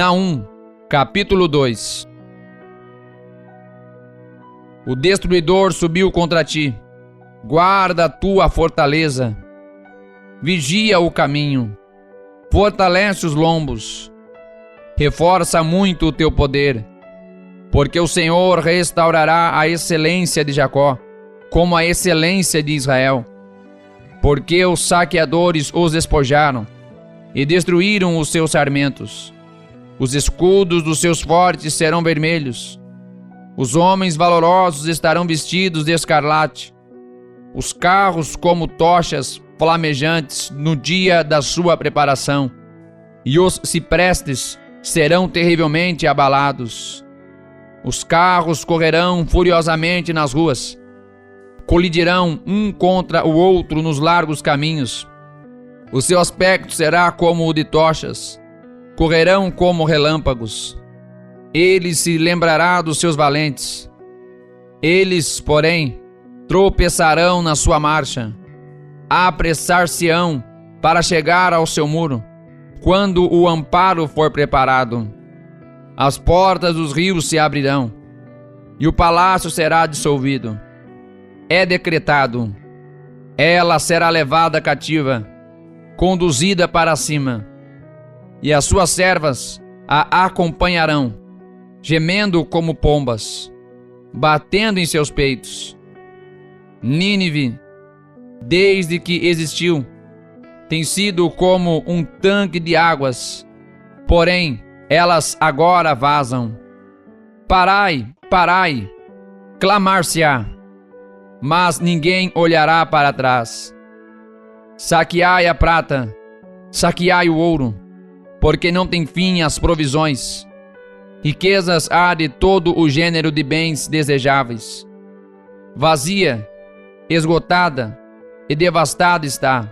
Naum, capítulo 2. O destruidor subiu contra ti. Guarda a tua fortaleza. Vigia o caminho. Fortalece os lombos. Reforça muito o teu poder. Porque o Senhor restaurará a excelência de Jacó, como a excelência de Israel. Porque os saqueadores os despojaram e destruíram os seus sarmentos. Os escudos dos seus fortes serão vermelhos. Os homens valorosos estarão vestidos de escarlate. Os carros como tochas flamejantes no dia da sua preparação. E os ciprestes serão terrivelmente abalados. Os carros correrão furiosamente nas ruas. Colidirão um contra o outro nos largos caminhos. O seu aspecto será como o de tochas. Correrão como relâmpagos. Ele se lembrará dos seus valentes. Eles, porém, tropeçarão na sua marcha. Apressar-se-ão para chegar ao seu muro, quando o amparo for preparado. As portas dos rios se abrirão, e o palácio será dissolvido. É decretado: ela será levada cativa, conduzida para cima, e as suas servas a acompanharão, gemendo como pombas, batendo em seus peitos. Nínive, desde que existiu, tem sido como um tanque de águas, porém elas agora vazam. Parai, parai, clamar-se-á, mas ninguém olhará para trás. Saqueai a prata, saqueai o ouro, porque não tem fim as provisões. Riquezas há de todo o gênero de bens desejáveis. Vazia, esgotada e devastada está.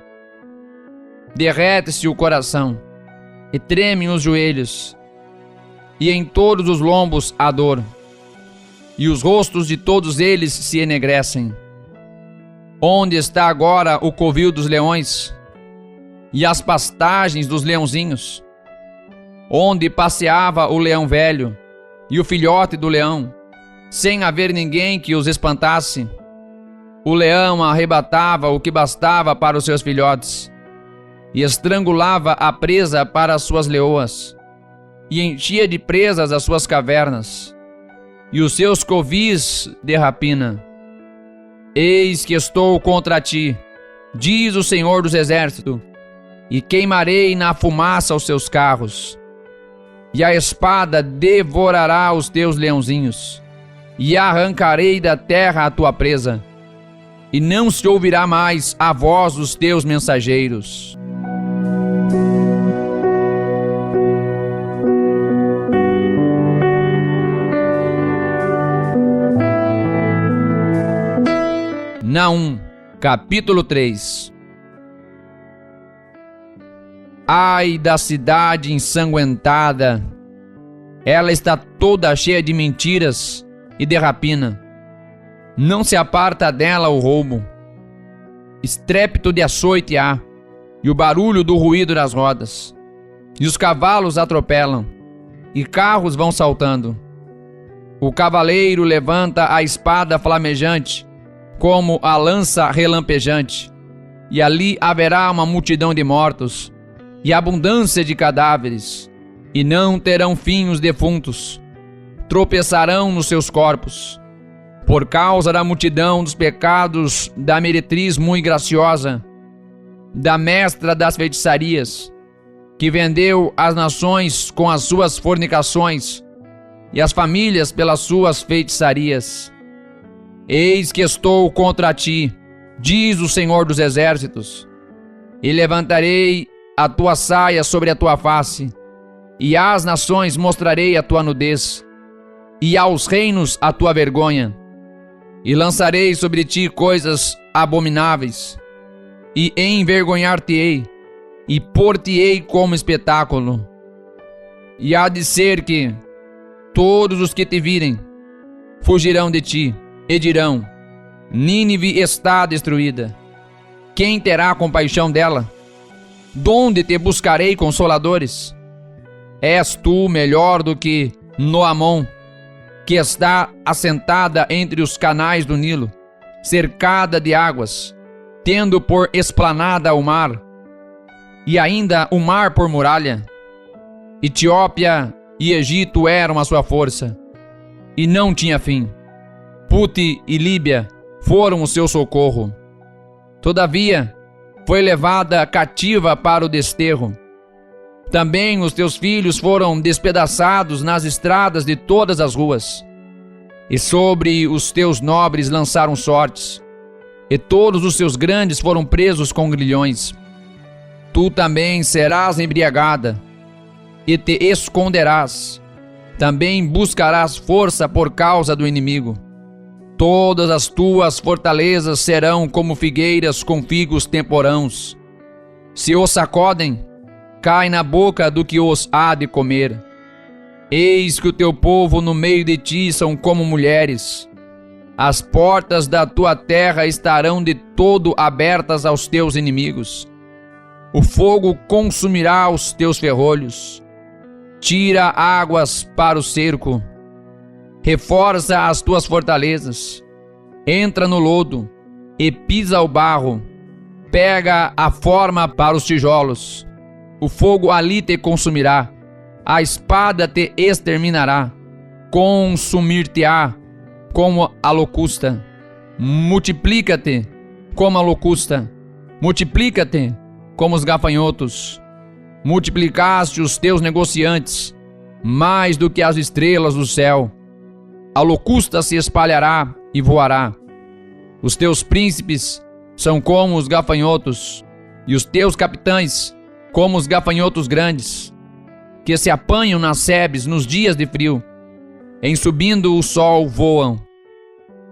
Derrete-se o coração e tremem os joelhos, e em todos os lombos a dor, e os rostos de todos eles se enegrecem. Onde está agora o covil dos leões e as pastagens dos leãozinhos? Onde passeava o leão velho e o filhote do leão, sem haver ninguém que os espantasse? O leão arrebatava o que bastava para os seus filhotes, e estrangulava a presa para as suas leoas, e enchia de presas as suas cavernas, e os seus covis de rapina. Eis que estou contra ti, diz o Senhor dos Exércitos, e queimarei na fumaça os seus carros, e a espada devorará os teus leãozinhos, e arrancarei da terra a tua presa, e não se ouvirá mais a voz dos teus mensageiros. Naum, capítulo 3. Ai da cidade ensanguentada! Ela está toda cheia de mentiras e de rapina. Não se aparta dela o roubo. Estrépito de açoite há, e o barulho do ruído das rodas. E os cavalos atropelam, e carros vão saltando. O cavaleiro levanta a espada flamejante, como a lança relampejante, e ali haverá uma multidão de mortos, e abundância de cadáveres, e não terão fim os defuntos, tropeçarão nos seus corpos, por causa da multidão dos pecados da meretriz muito graciosa, da mestra das feitiçarias, que vendeu as nações com as suas fornicações, e as famílias pelas suas feitiçarias. Eis que estou contra ti, diz o Senhor dos Exércitos, e levantarei a tua saia sobre a tua face, e às nações mostrarei a tua nudez, e aos reinos a tua vergonha, e lançarei sobre ti coisas abomináveis, e envergonhar-te-ei, e pôr-te-ei como espetáculo. E há de ser que todos os que te virem fugirão de ti, e dirão: Nínive está destruída. Quem terá compaixão dela? Donde te buscarei consoladores? És tu melhor do que Noamon, que está assentada entre os canais do Nilo, cercada de águas, tendo por esplanada o mar, e ainda o mar por muralha? Etiópia e Egito eram a sua força, e não tinha fim. Pute e Líbia foram o seu socorro. Todavia, foi levada cativa para o desterro. Também os teus filhos foram despedaçados nas estradas de todas as ruas. E sobre os teus nobres lançaram sortes, e todos os seus grandes foram presos com grilhões. Tu também serás embriagada, e te esconderás. Também buscarás força por causa do inimigo. Todas as tuas fortalezas serão como figueiras com figos temporãos. Se os sacodem, cai na boca do que os há de comer. Eis que o teu povo no meio de ti são como mulheres. As portas da tua terra estarão de todo abertas aos teus inimigos. O fogo consumirá os teus ferrolhos. Tira águas para o cerco. Reforça as tuas fortalezas. Entra no lodo e pisa o barro. Pega a forma para os tijolos. O fogo ali te consumirá. A espada te exterminará. Consumir-te-á como a locusta. Multiplica-te como a locusta. Multiplica-te como os gafanhotos. Multiplicaste os teus negociantes mais do que as estrelas do céu. A locusta se espalhará e voará. Os teus príncipes são como os gafanhotos, e os teus capitães como os gafanhotos grandes, que se apanham nas sebes nos dias de frio. Em subindo o sol voam,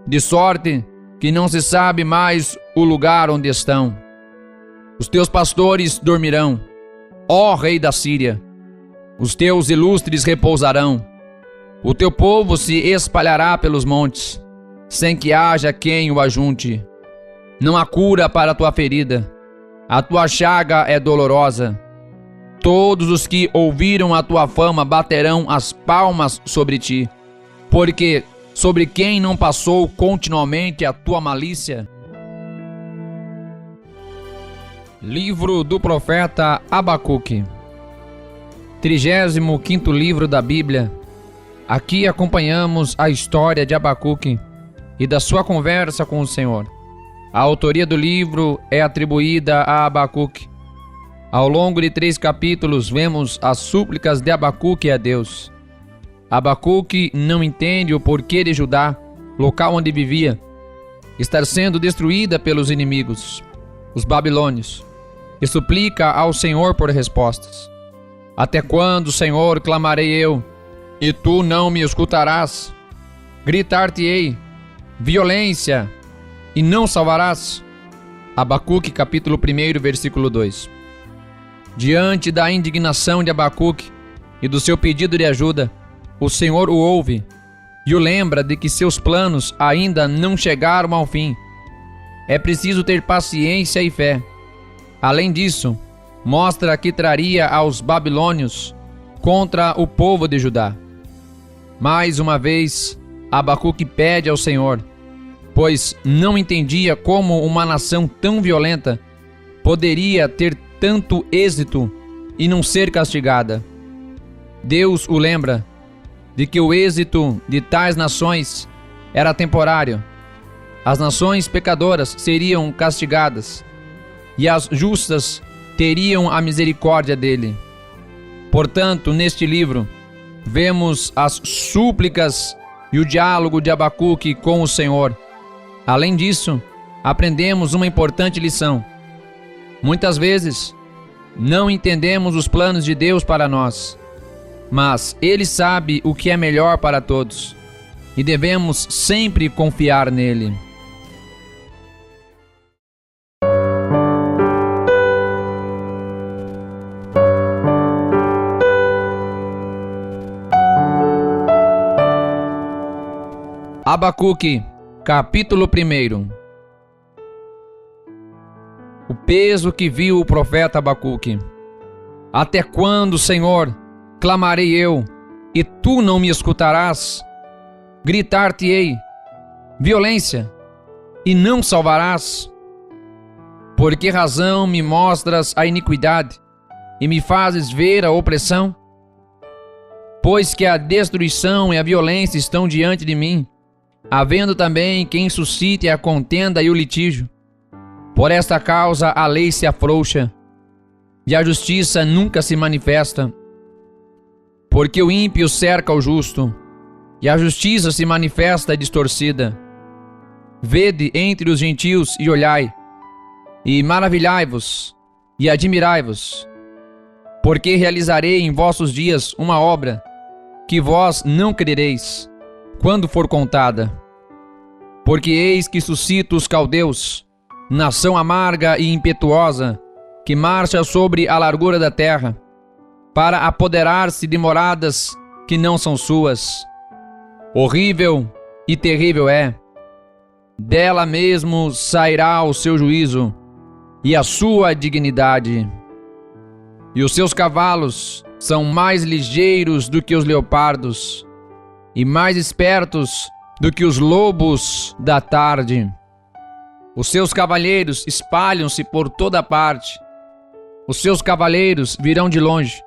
de sorte que não se sabe mais o lugar onde estão. Os teus pastores dormirão, ó rei da Síria. Os teus ilustres repousarão. O teu povo se espalhará pelos montes, sem que haja quem o ajunte. Não há cura para a tua ferida. A tua chaga é dolorosa. Todos os que ouviram a tua fama baterão as palmas sobre ti, porque sobre quem não passou continuamente a tua malícia? Livro do profeta Abacuque. 35º livro da Bíblia. Aqui acompanhamos a história de Abacuque e da sua conversa com o Senhor. A autoria do livro é atribuída a Abacuque. Ao longo de 3 capítulos, vemos as súplicas de Abacuque a Deus. Abacuque não entende o porquê de Judá, local onde vivia, estar sendo destruída pelos inimigos, os babilônios, e suplica ao Senhor por respostas. Até quando, Senhor, clamarei eu, e tu não me escutarás? Gritar-te-ei, violência, e não salvarás? Abacuque capítulo 1, versículo 2. Diante da indignação de Abacuque e do seu pedido de ajuda, o Senhor o ouve e o lembra de que seus planos ainda não chegaram ao fim. É preciso ter paciência e fé. Além disso, mostra que traria aos babilônios contra o povo de Judá. Mais uma vez, Abacuque pede ao Senhor, pois não entendia como uma nação tão violenta poderia ter tanto êxito e não ser castigada. Deus o lembra de que o êxito de tais nações era temporário. As nações pecadoras seriam castigadas e as justas teriam a misericórdia dele. Portanto, neste livro, vemos as súplicas e o diálogo de Abacuque com o Senhor. Além disso, aprendemos uma importante lição. Muitas vezes, não entendemos os planos de Deus para nós, mas Ele sabe o que é melhor para todos, e devemos sempre confiar nele. Abacuque, capítulo 1. O peso que viu o profeta Abacuque. Até quando, Senhor, Clamarei eu, e tu não me escutarás. Gritar-te-ei, violência, e não salvarás. Por que razão me mostras a iniquidade, e me fazes ver a opressão? Pois que a destruição e a violência estão diante de mim, havendo também quem suscite a contenda e o litígio. Por esta causa a lei se afrouxa, e a justiça nunca se manifesta. Porque o ímpio cerca o justo, e a justiça se manifesta distorcida. Vede entre os gentios e olhai, e maravilhai-vos, e admirai-vos, porque realizarei em vossos dias uma obra, que vós não crereis, quando for contada. Porque eis que suscito os caldeus, nação amarga e impetuosa, que marcha sobre a largura da terra, para apoderar-se de moradas que não são suas. Horrível e terrível é. Dela mesmo sairá o seu juízo e a sua dignidade. E os seus cavalos são mais ligeiros do que os leopardos, e mais espertos do que os lobos da tarde. Os seus cavalheiros espalham-se por toda parte. Os seus cavaleiros virão de longe,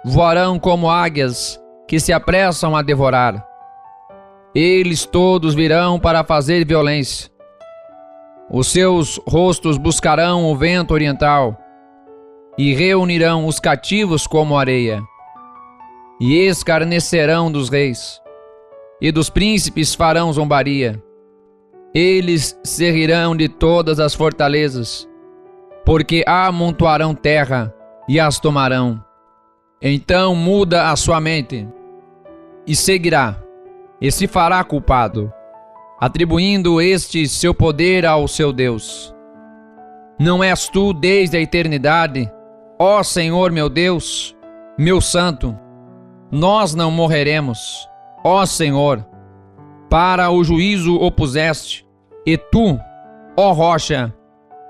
voarão como águias que se apressam a devorar. Eles todos virão para fazer violência. Os seus rostos buscarão o vento oriental e reunirão os cativos como areia. E escarnecerão dos reis, e dos príncipes farão zombaria. Eles se rirão de todas as fortalezas, porque amontoarão terra e as tomarão. Então muda a sua mente, e seguirá, e se fará culpado, atribuindo este seu poder ao seu Deus. Não és tu desde a eternidade, ó Senhor meu Deus, meu Santo? Nós não morreremos, ó Senhor. Para o juízo o puseste, e tu, ó rocha,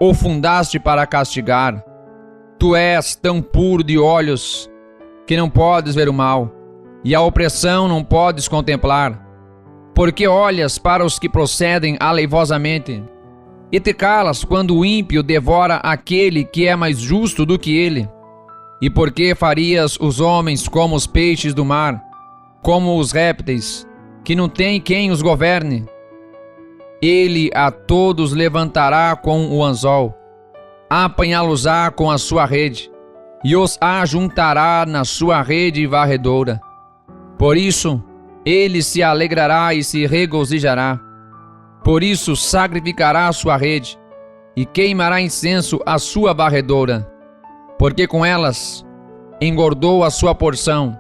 o fundaste para castigar. Tu és tão puro de olhos que não podes ver o mal, e a opressão não podes contemplar. Porque olhas para os que procedem aleivosamente, e te calas quando o ímpio devora aquele que é mais justo do que ele. E por que farias os homens como os peixes do mar, como os répteis, que não tem quem os governe? Ele a todos levantará com o anzol, apanhá-los-á com a sua rede, e os ajuntará na sua rede varredora. Por isso, ele se alegrará e se regozijará. Por isso sacrificará a sua rede, e queimará incenso à sua varredora. Porque com elas engordou a sua porção,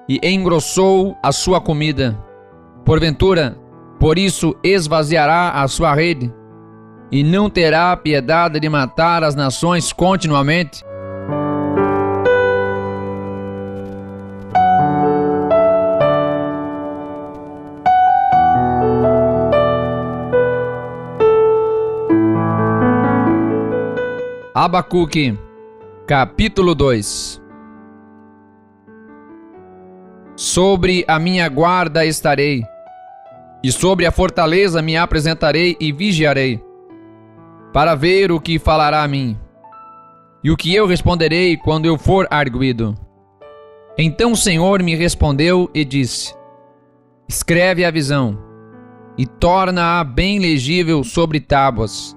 e engrossou a sua comida. Porventura, por isso esvaziará a sua rede, e não terá piedade de matar as nações continuamente? Abacuque, capítulo 2. Sobre a minha guarda estarei, e sobre a fortaleza me apresentarei e vigiarei, para ver o que falará a mim, e o que eu responderei quando eu for arguido. Então o Senhor me respondeu e disse: escreve a visão, e torna-a bem legível sobre tábuas,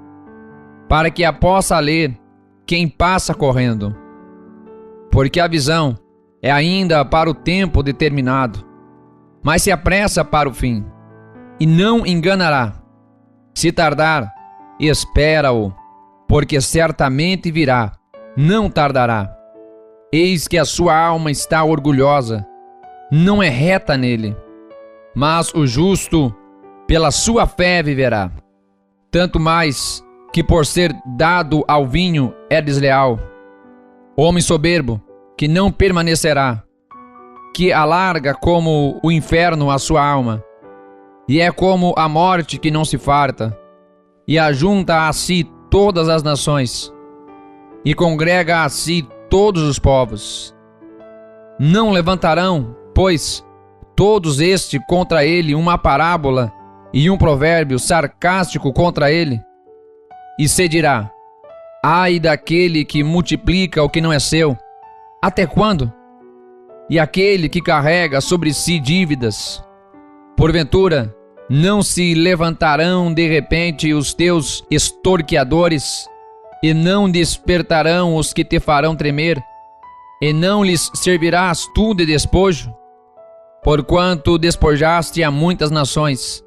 para que a possa ler quem passa correndo. Porque a visão é ainda para o tempo determinado, mas se apressa para o fim, e não enganará. Se tardar, espera-o, porque certamente virá, não tardará. Eis que a sua alma está orgulhosa, não é reta nele, mas o justo pela sua fé viverá. Tanto mais que por ser dado ao vinho é desleal. Homem soberbo, que não permanecerá, que alarga como o inferno a sua alma, e é como a morte que não se farta, e ajunta a si todas as nações, e congrega a si todos os povos. Não levantarão, pois, todos contra ele uma parábola e um provérbio sarcástico contra ele? E se dirá: ai daquele que multiplica o que não é seu, até quando? E aquele que carrega sobre si dívidas, porventura, não se levantarão de repente os teus extorqueadores, e não despertarão os que te farão tremer, e não lhes servirás tu de despojo? Porquanto despojaste a muitas nações,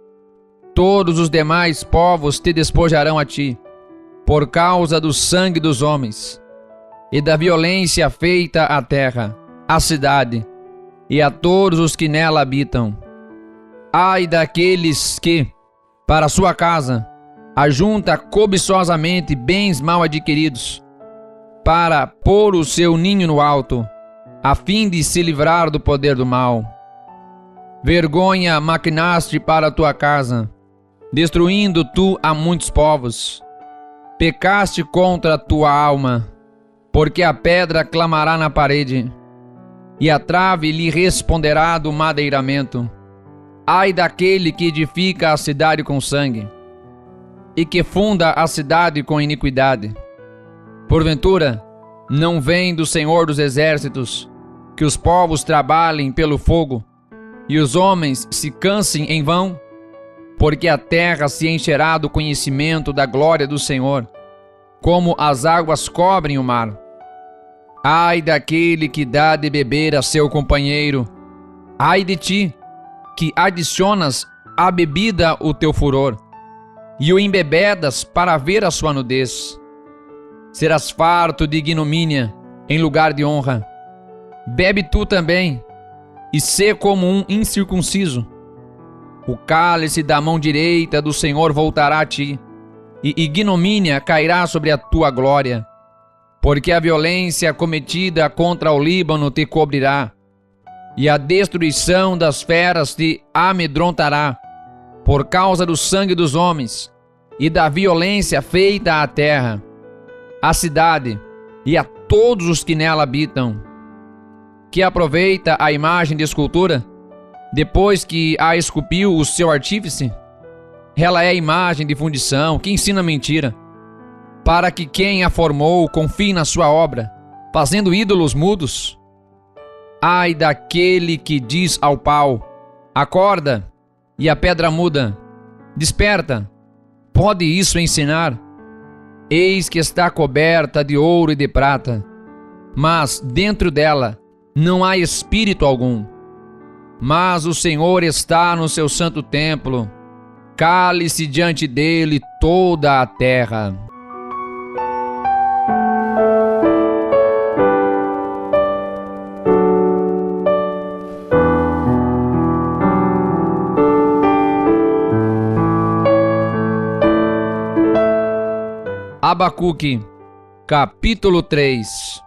todos os demais povos te despojarão a ti, por causa do sangue dos homens, e da violência feita à terra, à cidade, e a todos os que nela habitam. Ai daqueles que, para sua casa, ajunta cobiçosamente bens mal adquiridos, para pôr o seu ninho no alto, a fim de se livrar do poder do mal. Vergonha maquinaste para a tua casa, destruindo tu a muitos povos. Pecaste contra a tua alma, porque a pedra clamará na parede, e a trave lhe responderá do madeiramento. Ai daquele que edifica a cidade com sangue, e que funda a cidade com iniquidade. Porventura, não vem do Senhor dos Exércitos que os povos trabalhem pelo fogo, e os homens se cansem em vão? Porque a terra se encherá do conhecimento da glória do Senhor, como as águas cobrem o mar. Ai daquele que dá de beber a seu companheiro, ai de ti, que adicionas à bebida o teu furor, e o embebedas para ver a sua nudez. Serás farto de ignomínia em lugar de honra. Bebe tu também, e sê como um incircunciso. O cálice da mão direita do Senhor voltará a ti, e ignomínia cairá sobre a tua glória. Porque a violência cometida contra o Líbano te cobrirá, e a destruição das feras te amedrontará, por causa do sangue dos homens e da violência feita à terra, à cidade e a todos os que nela habitam. Que aproveita a imagem de escultura, depois que a esculpiu o seu artífice? Ela é a imagem de fundição que ensina mentira, para que quem a formou confie na sua obra, fazendo ídolos mudos. Ai daquele que diz ao pau: acorda, e a pedra muda: desperta, pode isso ensinar? Eis que está coberta de ouro e de prata, mas dentro dela não há espírito algum. Mas o Senhor está no seu santo templo, cale-se diante dele toda a terra. Abacuque, capítulo 3.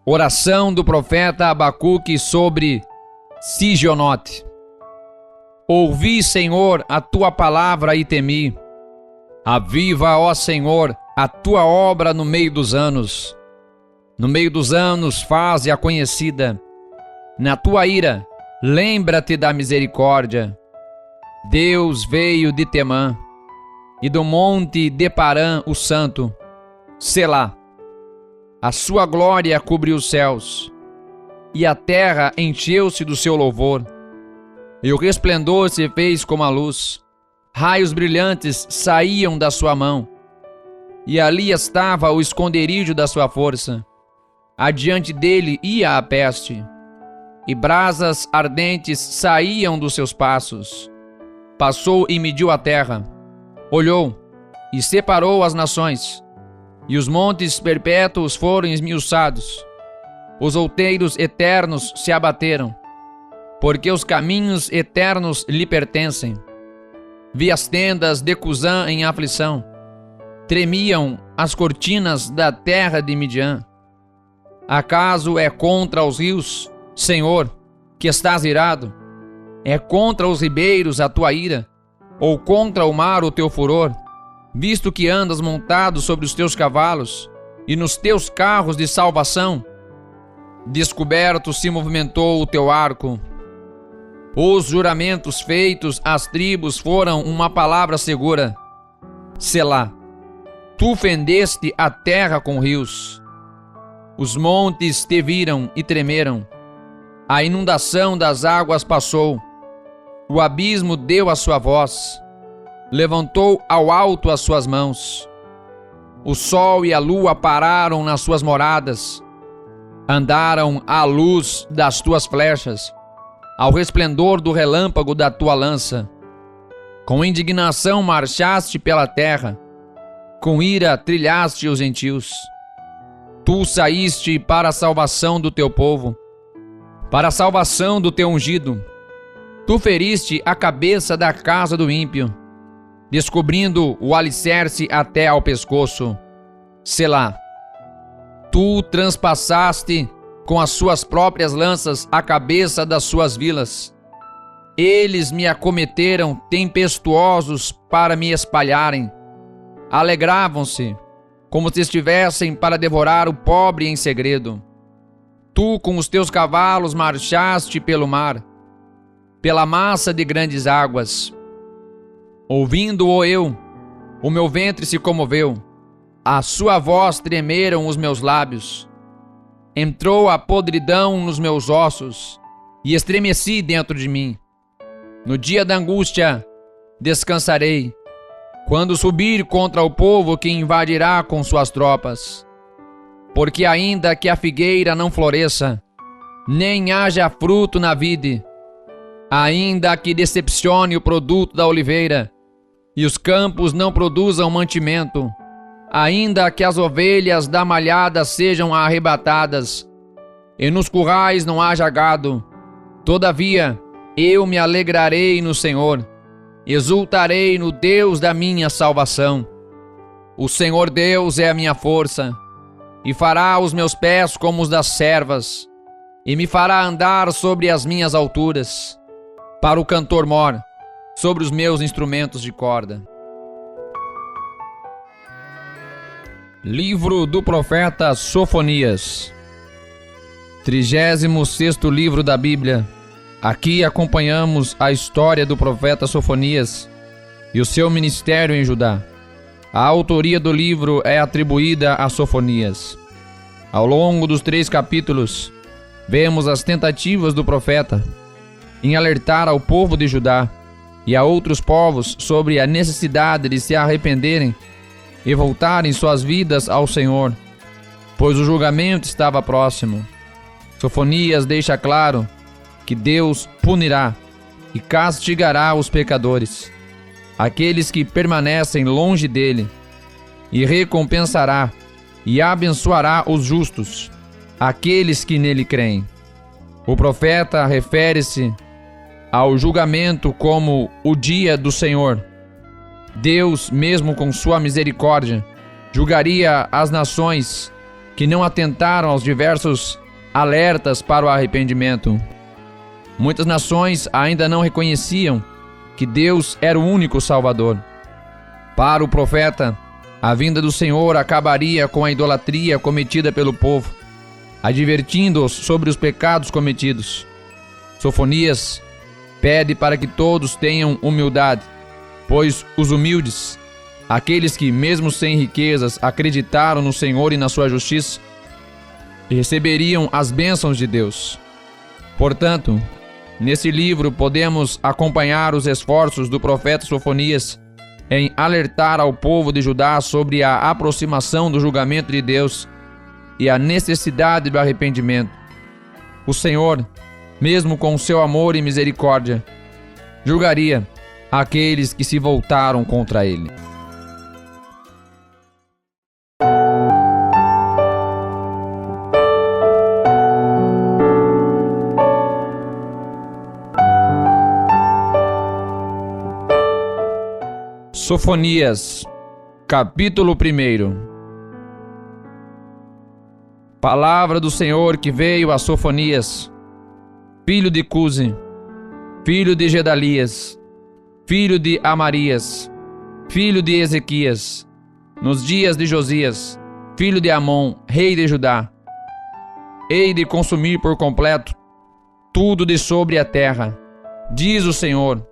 Oração do profeta Abacuque sobre Sigionote. Ouvi, Senhor, a tua palavra e temi. Aviva, ó Senhor, a tua obra no meio dos anos. No meio dos anos faze-a conhecida. Na tua ira, lembra-te da misericórdia. Deus veio de Temã, e do monte de Parã o santo, Selá. A sua glória cobriu os céus, e a terra encheu-se do seu louvor. E o resplendor se fez como a luz, raios brilhantes saíam da sua mão, e ali estava o esconderijo da sua força. Adiante dele ia a peste, e brasas ardentes saíam dos seus passos. Passou e mediu a terra, olhou e separou as nações, e os montes perpétuos foram esmiuçados. Os outeiros eternos se abateram, porque os caminhos eternos lhe pertencem. Vi as tendas de Cusã em aflição, tremiam as cortinas da terra de Midian. Acaso é contra os rios, Senhor, que estás irado? É contra os ribeiros a tua ira? Ou contra o mar o teu furor, visto que andas montado sobre os teus cavalos, e nos teus carros de salvação, descoberto se movimentou o teu arco. Os juramentos feitos às tribos foram uma palavra segura. Selá. Tu fendeste a terra com rios. Os montes te viram e tremeram. A inundação das águas passou. O abismo deu a sua voz. Levantou ao alto as suas mãos. O sol e a lua pararam nas suas moradas. Andaram à luz das tuas flechas, ao resplendor do relâmpago da tua lança. Com indignação marchaste pela terra, com ira trilhaste os gentios. Tu saíste para a salvação do teu povo, para a salvação do teu ungido. Tu feriste a cabeça da casa do ímpio, descobrindo o alicerce até ao pescoço. Selá. Tu transpassaste com as suas próprias lanças a cabeça das suas vilas. Eles me acometeram tempestuosos para me espalharem. Alegravam-se, como se estivessem para devorar o pobre em segredo. Tu com os teus cavalos marchaste pelo mar, pela massa de grandes águas. Ouvindo-o eu, o meu ventre se comoveu. A sua voz tremeram os meus lábios. Entrou a podridão nos meus ossos e estremeci dentro de mim. No dia da angústia descansarei, quando subir contra o povo que invadirá com suas tropas. Porque ainda que a figueira não floresça, nem haja fruto na vide, ainda que decepcione o produto da oliveira, e os campos não produzam mantimento, ainda que as ovelhas da malhada sejam arrebatadas, e nos currais não haja gado, todavia eu me alegrarei no Senhor, exultarei no Deus da minha salvação. O Senhor Deus é a minha força, e fará os meus pés como os das servas, e me fará andar sobre as minhas alturas, para o cantor-mor, sobre os meus instrumentos de corda. Livro do profeta Sofonias. 36º livro da Bíblia. Aqui acompanhamos a história do profeta Sofonias e o seu ministério em Judá. A autoria do livro é atribuída a Sofonias. Ao longo dos 3 capítulos, vemos as tentativas do profeta em alertar ao povo de Judá e a outros povos sobre a necessidade de se arrependerem e voltarem suas vidas ao Senhor, pois o julgamento estava próximo. Sofonias deixa claro que Deus punirá e castigará os pecadores, aqueles que permanecem longe dele, e recompensará e abençoará os justos, aqueles que nele creem. O profeta refere-se ao julgamento como o dia do Senhor. Deus, mesmo com sua misericórdia, julgaria as nações que não atentaram aos diversos alertas para o arrependimento. Muitas nações ainda não reconheciam que Deus era o único Salvador. Para o profeta, a vinda do Senhor acabaria com a idolatria cometida pelo povo, advertindo-os sobre os pecados cometidos. Sofonias pede para que todos tenham humildade, pois os humildes, aqueles que mesmo sem riquezas acreditaram no Senhor e na sua justiça, receberiam as bênçãos de Deus. Portanto, nesse livro podemos acompanhar os esforços do profeta Sofonias em alertar ao povo de Judá sobre a aproximação do julgamento de Deus e a necessidade do arrependimento. O Senhor, mesmo com seu amor e misericórdia, julgaria aqueles que se voltaram contra ele. Sofonias, capítulo 1. Palavra do Senhor que veio a Sofonias, filho de Cusi, filho de Gedalias, filho de Amarias, filho de Ezequias, nos dias de Josias, filho de Amon, rei de Judá. hei de consumir por completo tudo de sobre a terra, diz o Senhor.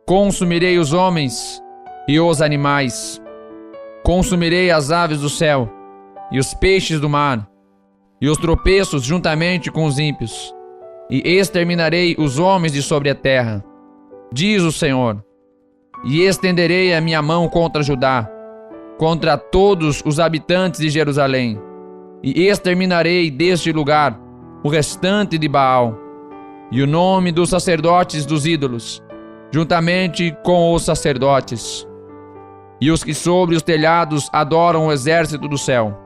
Consumirei os homens e os animais, consumirei as aves do céu e os peixes do mar, e os tropeços juntamente com os ímpios, e exterminarei os homens de sobre a terra, diz o Senhor. E estenderei a minha mão contra Judá, contra todos os habitantes de Jerusalém, e exterminarei deste lugar o restante de Baal, e o nome dos sacerdotes dos ídolos, juntamente com os sacerdotes, e os que sobre os telhados adoram o exército do céu,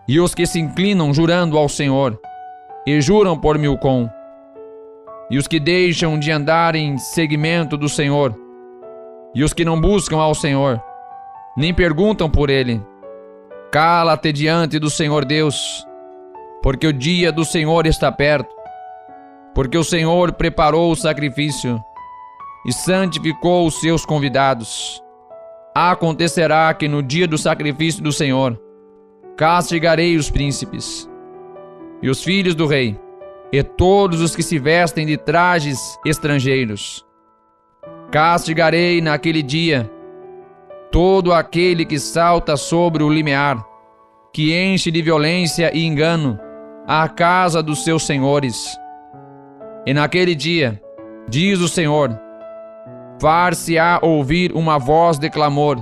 e os que se inclinam jurando ao Senhor, e juram por Milcom, e os que deixam de andar em seguimento do Senhor, e os que não buscam ao Senhor, nem perguntam por Ele. Cala-te diante do Senhor Deus, porque o dia do Senhor está perto, porque o Senhor preparou o sacrifício e santificou os seus convidados. Acontecerá que no dia do sacrifício do Senhor, castigarei os príncipes e os filhos do rei, e todos os que se vestem de trajes estrangeiros. Castigarei naquele dia todo aquele que salta sobre o limiar, que enche de violência e engano a casa dos seus senhores. E naquele dia, diz o Senhor, far-se-á ouvir uma voz de clamor,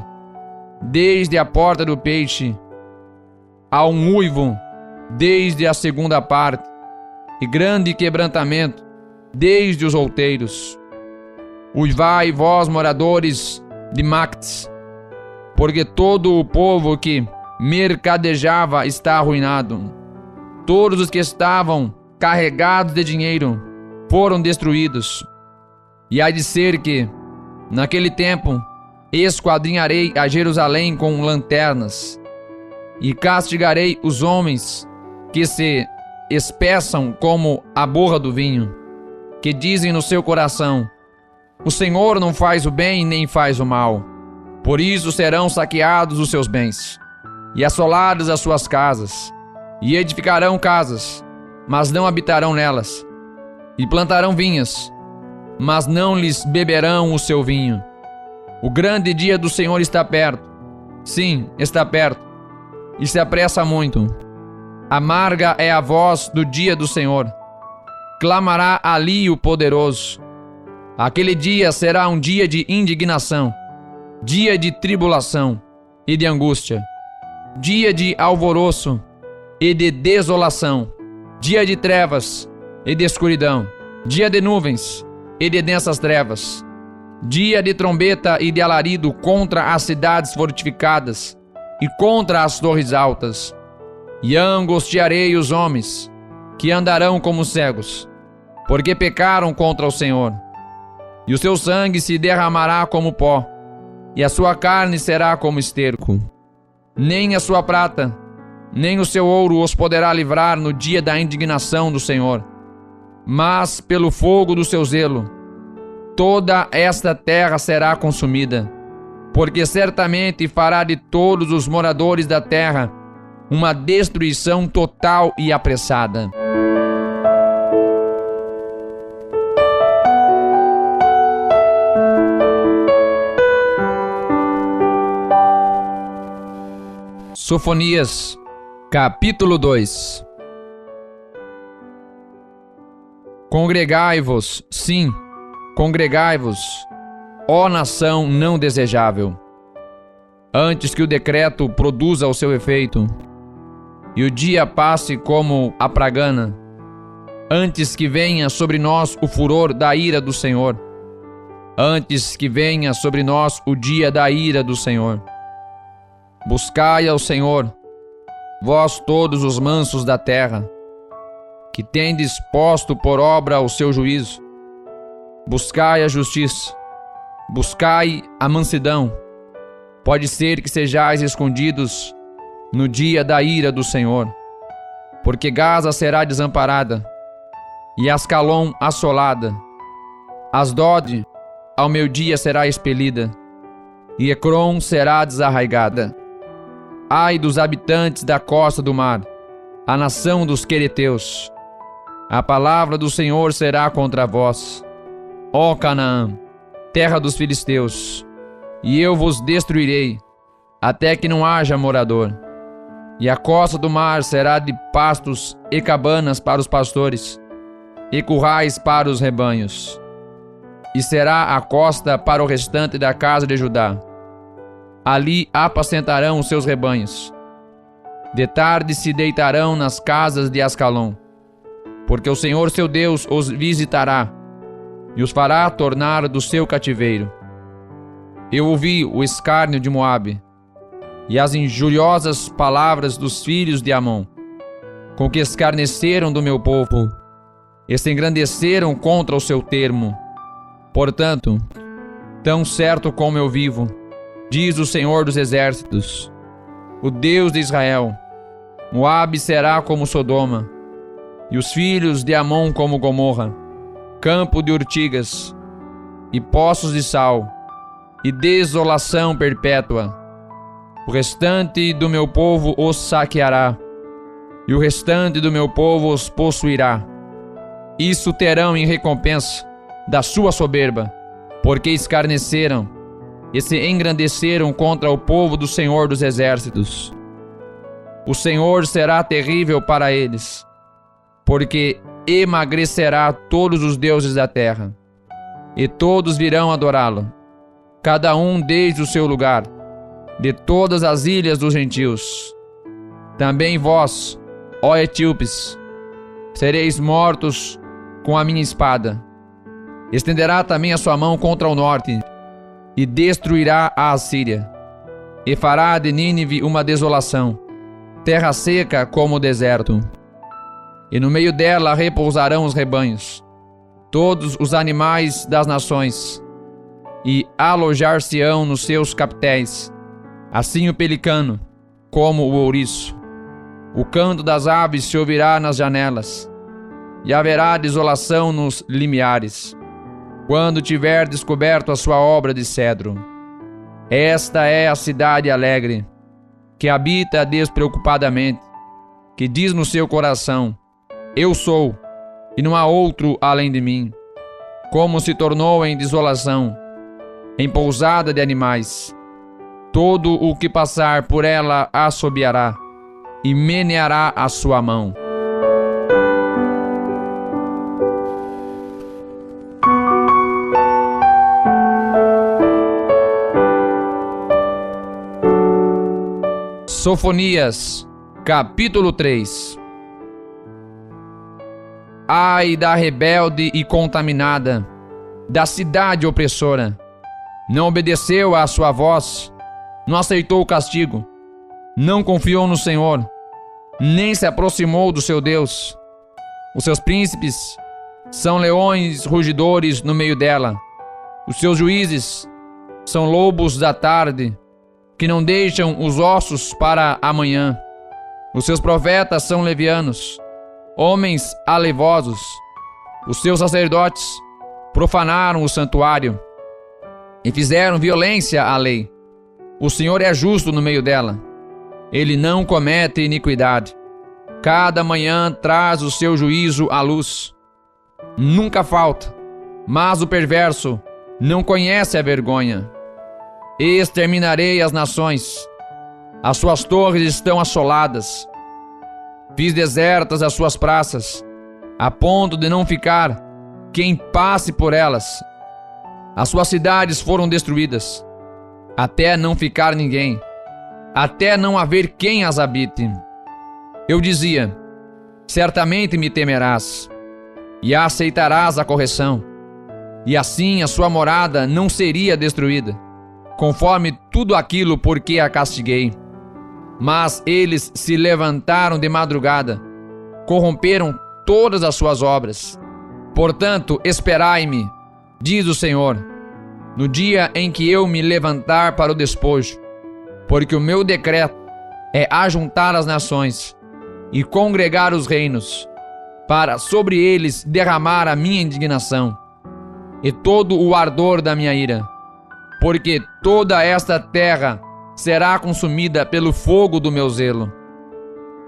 desde a porta do peixe, a um uivo, desde a segunda parte, e grande quebrantamento, desde os outeiros. Uivai, vós, moradores de Mactes, porque todo o povo que mercadejava está arruinado. Todos os que estavam carregados de dinheiro foram destruídos. E há de ser que, naquele tempo, esquadrinharei a Jerusalém com lanternas, e castigarei os homens que se espeçam como a borra do vinho, que dizem no seu coração, o Senhor não faz o bem nem faz o mal. Por isso serão saqueados os seus bens, e assoladas as suas casas, e edificarão casas, mas não habitarão nelas, e plantarão vinhas, mas não lhes beberão o seu vinho. O grande dia do Senhor está perto, sim, está perto, e se apressa muito. Amarga é a voz do dia do Senhor, clamará ali o poderoso. Aquele dia será um dia de indignação, dia de tribulação e de angústia, dia de alvoroço e de desolação, dia de trevas e de escuridão, dia de nuvens e de densas trevas, dia de trombeta e de alarido contra as cidades fortificadas e contra as torres altas. E angustiarei os homens, que andarão como cegos, porque pecaram contra o Senhor. E o seu sangue se derramará como pó, e a sua carne será como esterco. Nem a sua prata, nem o seu ouro os poderá livrar no dia da indignação do Senhor. Mas pelo fogo do seu zelo, toda esta terra será consumida, porque certamente fará de todos os moradores da terra uma destruição total e apressada. Sofonias, capítulo 2. Congregai-vos, sim, congregai-vos, ó nação não desejável, antes que o decreto produza o seu efeito, e o dia passe como a pragana, antes que venha sobre nós o furor da ira do Senhor, antes que venha sobre nós o dia da ira do Senhor. Buscai ao Senhor, vós todos os mansos da terra, que tendes posto por obra o seu juízo. Buscai a justiça, buscai a mansidão. Pode ser que sejais escondidos no dia da ira do Senhor, porque Gaza será desamparada, e Ascalon assolada. Asdod ao meio-dia será expelida, e Ecrom será desarraigada. Ai dos habitantes da costa do mar, a nação dos quereteus. A palavra do Senhor será contra vós, ó Canaã, terra dos filisteus, e eu vos destruirei, até que não haja morador. E a costa do mar será de pastos e cabanas para os pastores, e currais para os rebanhos. E será a costa para o restante da casa de Judá. Ali apacentarão os seus rebanhos. De tarde se deitarão nas casas de Ascalon, porque o Senhor seu Deus os visitará e os fará tornar do seu cativeiro. Eu ouvi o escárnio de Moabe e as injuriosas palavras dos filhos de Amon, com que escarneceram do meu povo e se engrandeceram contra o seu termo. Portanto, tão certo como eu vivo, diz o Senhor dos Exércitos, o Deus de Israel, Moabe será como Sodoma, e os filhos de Amon como Gomorra, campo de urtigas, e poços de sal, e desolação perpétua. O restante do meu povo os saqueará, e o restante do meu povo os possuirá. Isso terão em recompensa da sua soberba, porque escarneceram e se engrandeceram contra o povo do Senhor dos Exércitos. O Senhor será terrível para eles, porque emagrecerá todos os deuses da terra, e todos virão adorá-lo, cada um desde o seu lugar, de todas as ilhas dos gentios. Também vós, ó etíopes, sereis mortos com a minha espada. Estenderá também a sua mão contra o norte, e destruirá a Assíria, e fará de Nínive uma desolação, terra seca como o deserto. E no meio dela repousarão os rebanhos, todos os animais das nações, e alojar-se-ão nos seus capitéis, assim o pelicano, como o ouriço. O canto das aves se ouvirá nas janelas, e haverá desolação nos limiares, quando tiver descoberto a sua obra de cedro. Esta é a cidade alegre, que habita despreocupadamente, que diz no seu coração: eu sou, e não há outro além de mim. Como se tornou em desolação, em pousada de animais. Todo o que passar por ela assobiará, e meneará a sua mão. Sofonias, capítulo 3. Ai da rebelde e contaminada, da cidade opressora! Não obedeceu à sua voz, não aceitou o castigo, não confiou no Senhor, nem se aproximou do seu Deus. Os seus príncipes são leões rugidores no meio dela. Os seus juízes são lobos da tarde, que não deixam os ossos para amanhã. Os seus profetas são levianos, homens alevosos. Os seus sacerdotes profanaram o santuário e fizeram violência à lei. O Senhor é justo no meio dela. Ele não comete iniquidade. Cada manhã traz o seu juízo à luz. Nunca falta, mas o perverso não conhece a vergonha. Exterminarei as nações. As suas torres estão assoladas. Fiz desertas as suas praças, a ponto de não ficar quem passe por elas. As suas cidades foram destruídas, até não ficar ninguém, até não haver quem as habite. Eu dizia: certamente me temerás, e aceitarás a correção, e assim a sua morada não seria destruída, conforme tudo aquilo por que a castiguei. Mas eles se levantaram de madrugada, corromperam todas as suas obras. Portanto, esperai-me, diz o Senhor, no dia em que eu me levantar para o despojo, porque o meu decreto é ajuntar as nações e congregar os reinos, para sobre eles derramar a minha indignação e todo o ardor da minha ira, porque toda esta terra será consumida pelo fogo do meu zelo.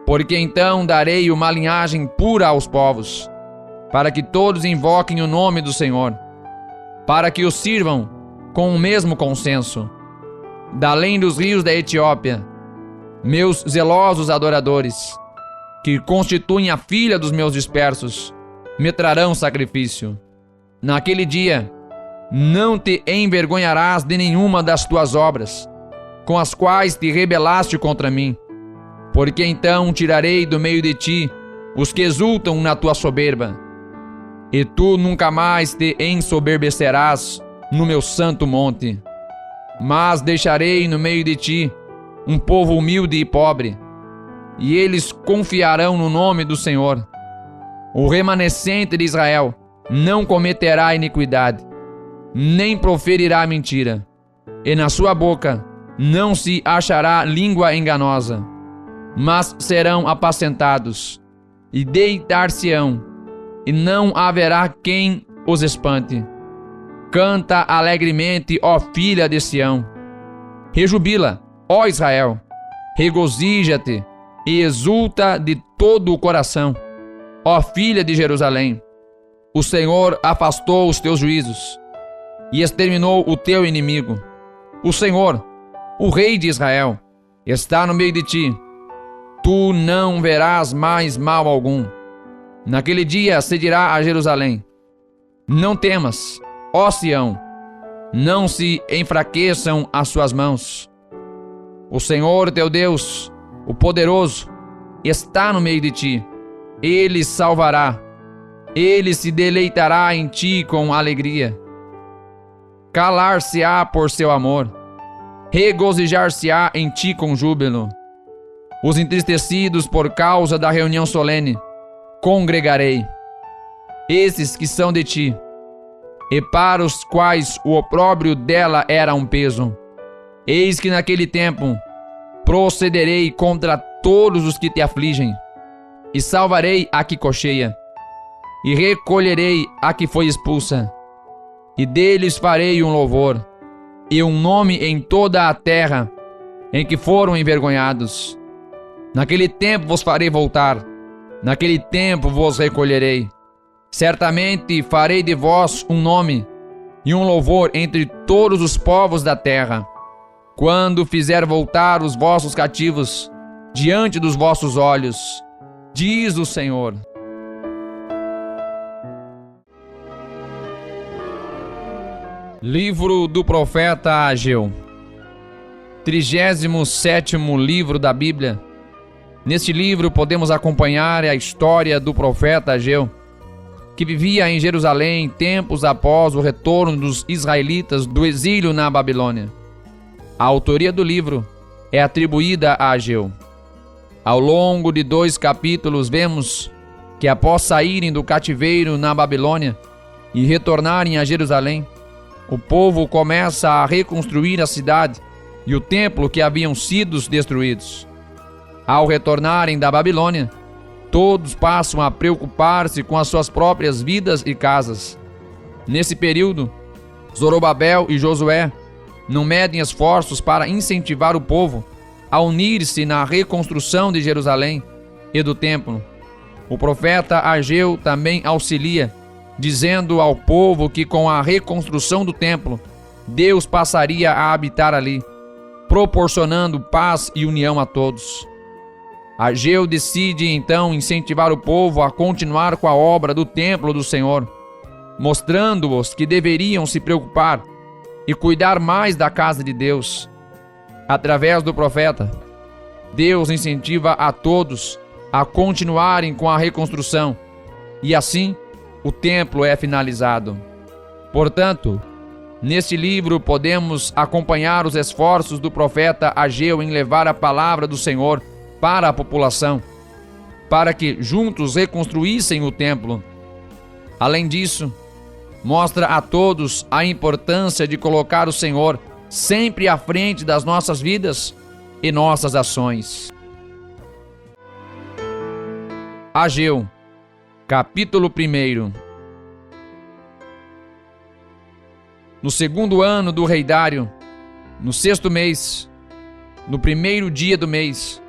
Porque então darei uma linhagem pura aos povos, para que todos invoquem o nome do Senhor, para que o sirvam com o mesmo consenso. Da além dos rios da Etiópia, meus zelosos adoradores, que constituem a filha dos meus dispersos, me trarão sacrifício. Naquele dia, não te envergonharás de nenhuma das tuas obras, com as quais te rebelaste contra mim, porque então tirarei do meio de ti os que exultam na tua soberba, e tu nunca mais te ensoberbecerás no meu santo monte. Mas deixarei no meio de ti um povo humilde e pobre, e eles confiarão no nome do Senhor. O remanescente de Israel não cometerá iniquidade, nem proferirá mentira, e na sua boca não se achará língua enganosa, mas serão apacentados, e deitar-se-ão, e não haverá quem os espante. Canta alegremente, ó filha de Sião. Rejubila, ó Israel. Regozija-te e exulta de todo o coração, ó filha de Jerusalém. O Senhor afastou os teus juízos e exterminou o teu inimigo. O Senhor, o Rei de Israel, está no meio de ti. Tu não verás mais mal algum. Naquele dia se dirá a Jerusalém: não temas, ó Sião, não se enfraqueçam as suas mãos. O Senhor teu Deus, o poderoso, está no meio de ti. Ele salvará. Ele se deleitará em ti com alegria. Calar-se-á por seu amor. Regozijar-se-á em ti com júbilo. Os entristecidos por causa da reunião solene congregarei. Esses que são de ti, e para os quais o opróbrio dela era um peso. Eis que naquele tempo procederei contra todos os que te afligem, e salvarei a que cocheia, e recolherei a que foi expulsa, e deles farei um louvor, e um nome em toda a terra em que foram envergonhados. Naquele tempo vos farei voltar, naquele tempo vos recolherei. Certamente farei de vós um nome e um louvor entre todos os povos da terra, quando fizer voltar os vossos cativos diante dos vossos olhos, diz o Senhor. Livro do profeta Ageu, 37º livro da Bíblia. Neste livro podemos acompanhar a história do profeta Ageu, que vivia em Jerusalém tempos após o retorno dos israelitas do exílio na Babilônia. A autoria do livro é atribuída a Ageu. Ao longo de 2 capítulos vemos que após saírem do cativeiro na Babilônia e retornarem a Jerusalém, o povo começa a reconstruir a cidade e o templo que haviam sido destruídos. Ao retornarem da Babilônia, todos passam a preocupar-se com as suas próprias vidas e casas. Nesse período, Zorobabel e Josué não medem esforços para incentivar o povo a unir-se na reconstrução de Jerusalém e do templo. O profeta Ageu também auxilia, dizendo ao povo que com a reconstrução do templo, Deus passaria a habitar ali, proporcionando paz e união a todos. Ageu decide então incentivar o povo a continuar com a obra do templo do Senhor, mostrando-os que deveriam se preocupar e cuidar mais da casa de Deus. Através do profeta, Deus incentiva a todos a continuarem com a reconstrução, e assim o templo é finalizado. Portanto, neste livro podemos acompanhar os esforços do profeta Ageu em levar a palavra do Senhor para a população, para que juntos reconstruíssem o templo. Além disso, mostra a todos a importância de colocar o Senhor sempre à frente das nossas vidas e nossas ações. Ageu, capítulo 1. No 2º ano do rei Dário, no 6º mês, no 1º dia do mês,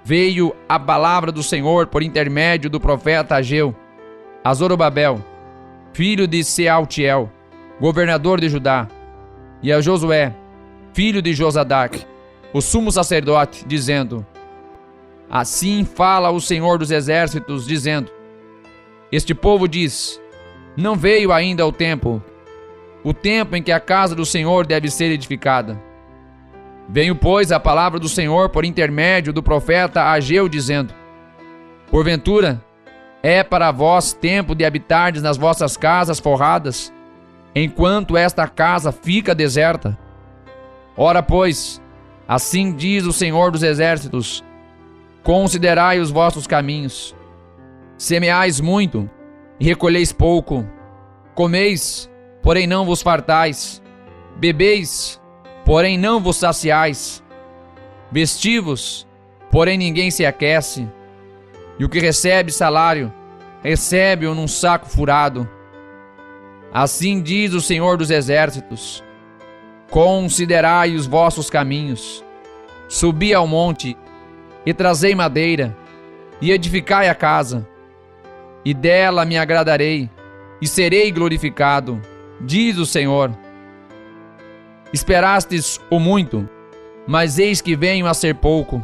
veio a palavra do Senhor por intermédio do profeta Ageu a Zorobabel, filho de Sealtiel, governador de Judá, e a Josué, filho de Josadaque, o sumo sacerdote, dizendo: Assim fala o Senhor dos exércitos, dizendo: Este povo diz: Não veio ainda o tempo em que a casa do Senhor deve ser edificada. Veio, pois, a palavra do Senhor por intermédio do profeta Ageu, dizendo: Porventura, é para vós tempo de habitardes nas vossas casas forradas, enquanto esta casa fica deserta? Ora, pois, assim diz o Senhor dos exércitos: Considerai os vossos caminhos. Semeais muito e recolheis pouco. Comeis, porém não vos fartais. Bebeis, porém não vos saciais. Vestivos, porém ninguém se aquece. E o que recebe salário, recebe-o num saco furado. Assim diz o Senhor dos exércitos: Considerai os vossos caminhos. Subi ao monte e trazei madeira, e edificai a casa, e dela me agradarei, e serei glorificado, diz o Senhor. Esperastes o muito, mas eis que venho a ser pouco.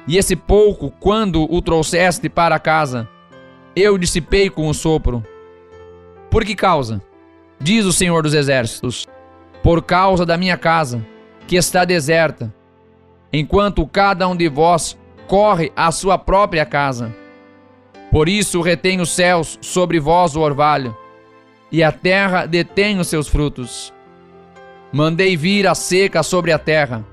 E esse pouco, quando o trouxeste para casa, eu dissipei com o sopro. Por que causa? Diz o Senhor dos exércitos: Por causa da minha casa, que está deserta, enquanto cada um de vós corre à sua própria casa. Por isso retém os céus sobre vós o orvalho, e a terra detém os seus frutos. Mandei vir a seca sobre a terra,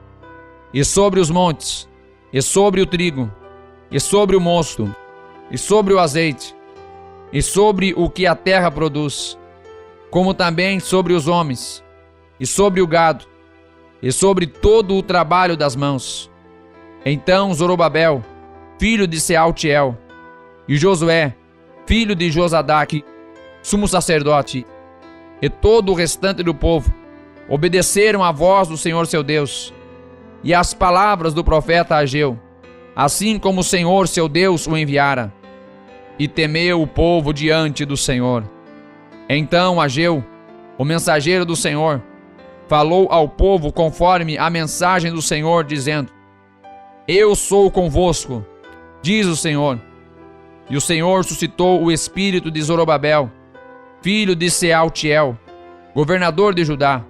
e sobre os montes, e sobre o trigo, e sobre o mosto, e sobre o azeite, e sobre o que a terra produz, como também sobre os homens, e sobre o gado, e sobre todo o trabalho das mãos. Então Zorobabel, filho de Sealtiel, e Josué, filho de Josadaque, sumo sacerdote, e todo o restante do povo, obedeceram à voz do Senhor seu Deus, e às palavras do profeta Ageu, assim como o Senhor seu Deus o enviara. E temeu o povo diante do Senhor. Então Ageu, o mensageiro do Senhor, falou ao povo conforme a mensagem do Senhor, dizendo: Eu sou convosco, diz o Senhor. E o Senhor suscitou o espírito de Zorobabel, filho de Sealtiel, governador de Judá,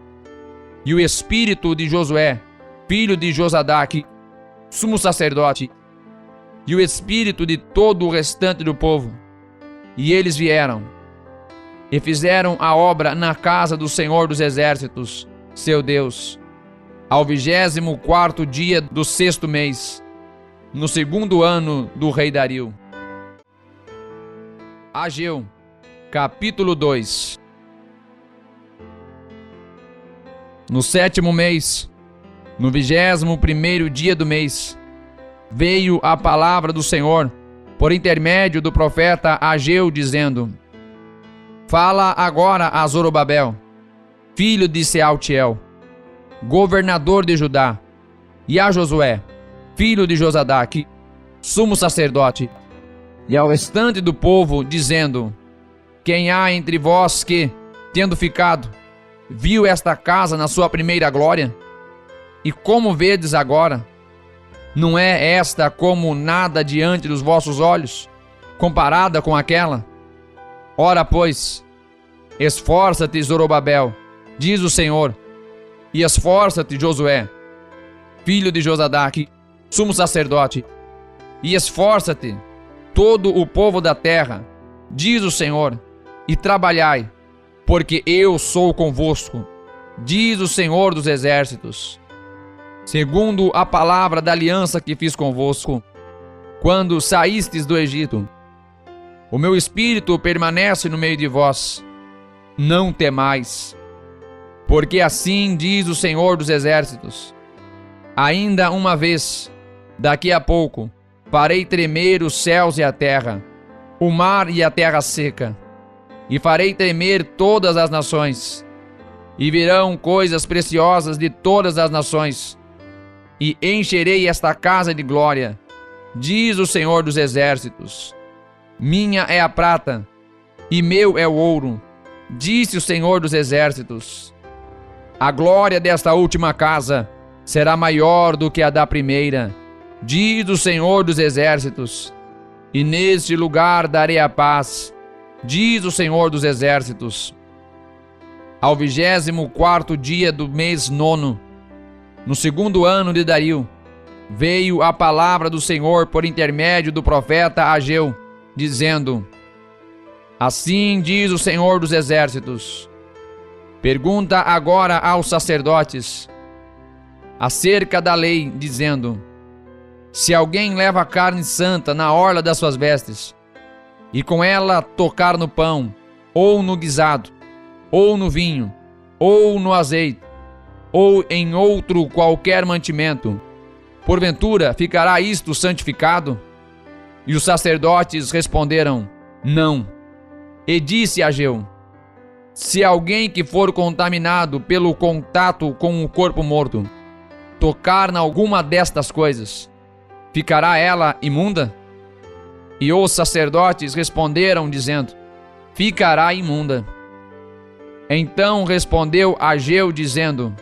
e o espírito de Josué, filho de Josadaque, sumo sacerdote, e o espírito de todo o restante do povo. E eles vieram e fizeram a obra na casa do Senhor dos exércitos, seu Deus, ao 24º dia do 6º mês, no 2º ano do rei Dario. Ageu, capítulo 2. No 7º mês, no 21º dia do mês, veio a palavra do Senhor por intermédio do profeta Ageu, dizendo: Fala agora a Zorobabel, filho de Sealtiel, governador de Judá, e a Josué, filho de Josadaque, sumo sacerdote, e ao restante do povo, dizendo: Quem há entre vós que, tendo ficado, viu esta casa na sua primeira glória? E como vedes agora? Não é esta como nada diante dos vossos olhos, comparada com aquela? Ora, pois, esforça-te, Zorobabel, diz o Senhor, e esforça-te, Josué, filho de Josadaque, sumo sacerdote, e esforça-te, todo o povo da terra, diz o Senhor, e trabalhai, porque eu sou convosco, diz o Senhor dos exércitos, segundo a palavra da aliança que fiz convosco, quando saístes do Egito. O meu espírito permanece no meio de vós. Não temais, porque assim diz o Senhor dos exércitos: ainda uma vez, daqui a pouco, farei tremer os céus e a terra, o mar e a terra seca, e farei tremer todas as nações, e virão coisas preciosas de todas as nações, e encherei esta casa de glória, diz o Senhor dos Exércitos. Minha é a prata, e meu é o ouro, disse o Senhor dos Exércitos. A glória desta última casa será maior do que a da primeira, diz o Senhor dos Exércitos. E neste lugar darei a paz, diz o Senhor dos Exércitos. Ao 24º dia do mês nono, no segundo ano de Dario, veio a palavra do Senhor por intermédio do profeta Ageu, dizendo: Assim diz o Senhor dos Exércitos. Pergunta agora aos sacerdotes acerca da lei, dizendo: Se alguém leva carne santa na orla das suas vestes, e com ela tocar no pão, ou no guisado, ou no vinho, ou no azeite, ou em outro qualquer mantimento, porventura ficará isto santificado? E os sacerdotes responderam: Não. E disse Ageu: Se alguém que for contaminado pelo contato com o corpo morto tocar em alguma destas coisas, ficará ela imunda? E os sacerdotes responderam, dizendo: Ficará imunda. Então respondeu Ageu, dizendo: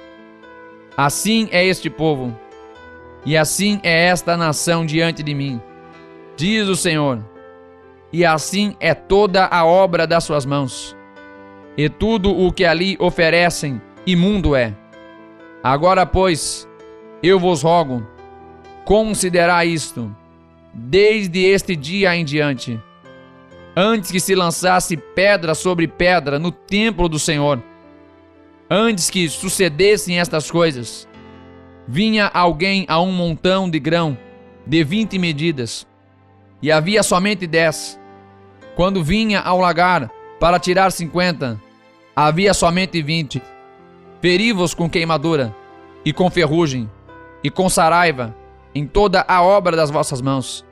Assim é este povo, e assim é esta nação diante de mim, diz o Senhor, e assim é toda a obra das suas mãos, e tudo o que ali oferecem, imundo é. Agora, pois, eu vos rogo, considerai isto, desde este dia em diante, antes que se lançasse pedra sobre pedra no templo do Senhor, antes que sucedessem estas coisas, vinha alguém a um montão de grão de 20 medidas, e havia somente 10. Quando vinha ao lagar para tirar 50, havia somente 20. Feri-vos com queimadura, e com ferrugem, e com saraiva, em toda a obra das vossas mãos.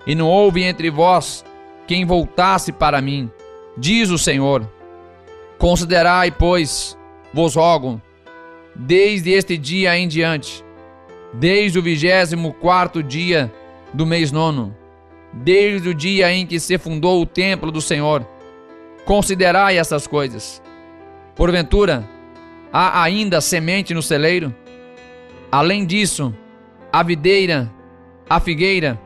E não houve entre vós quem voltasse para mim, diz o Senhor. Considerai, pois, vos rogo, desde este dia em diante, desde o 24º dia do mês nono, desde o dia em que se fundou o templo do Senhor, considerai essas coisas. Porventura, há ainda semente no celeiro? Além disso, a videira, a figueira,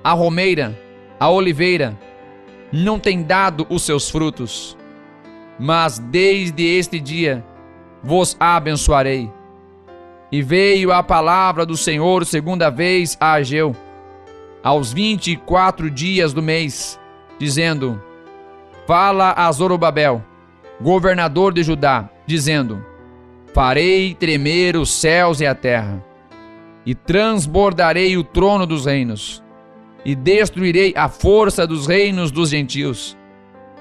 a romeira, a oliveira, não têm dado os seus frutos. Mas desde este dia vos abençoarei. E veio a palavra do Senhor segunda vez a Ageu, aos 24 dias do mês, dizendo: Fala a Zorobabel, governador de Judá, dizendo: Farei tremer os céus e a terra, e transbordarei o trono dos reinos, e destruirei a força dos reinos dos gentios,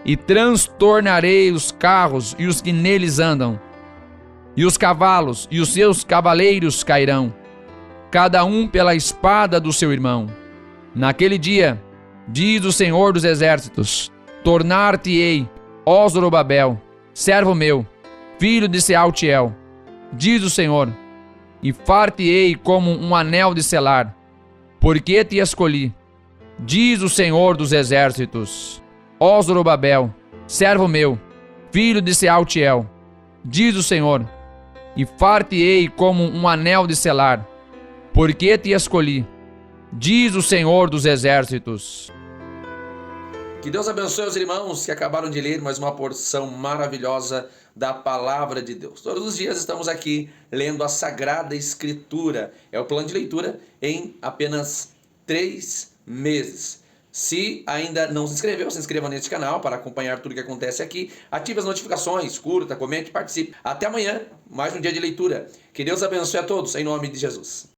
e transtornarei os carros e os que neles andam, e os cavalos e os seus cavaleiros cairão, cada um pela espada do seu irmão. Naquele dia, diz o Senhor dos Exércitos, tornar-te-ei, ó Zorobabel, servo meu, filho de Sealtiel, diz o Senhor, e far-te-ei como um anel de selar, porque te escolhi, diz o Senhor dos Exércitos. Ó Zorobabel, servo meu, filho de Sealtiel, diz o Senhor, e far-te-ei como um anel de selar, porque te escolhi, diz o Senhor dos Exércitos. Que Deus abençoe os irmãos que acabaram de ler mais uma porção maravilhosa da Palavra de Deus. Todos os dias estamos aqui lendo a Sagrada Escritura. É o plano de leitura em apenas 3 meses. Se ainda não se inscreveu, se inscreva neste canal para acompanhar tudo que acontece aqui. Ative as notificações, curta, comente, participe. Até amanhã, mais um dia de leitura. Que Deus abençoe a todos, em nome de Jesus.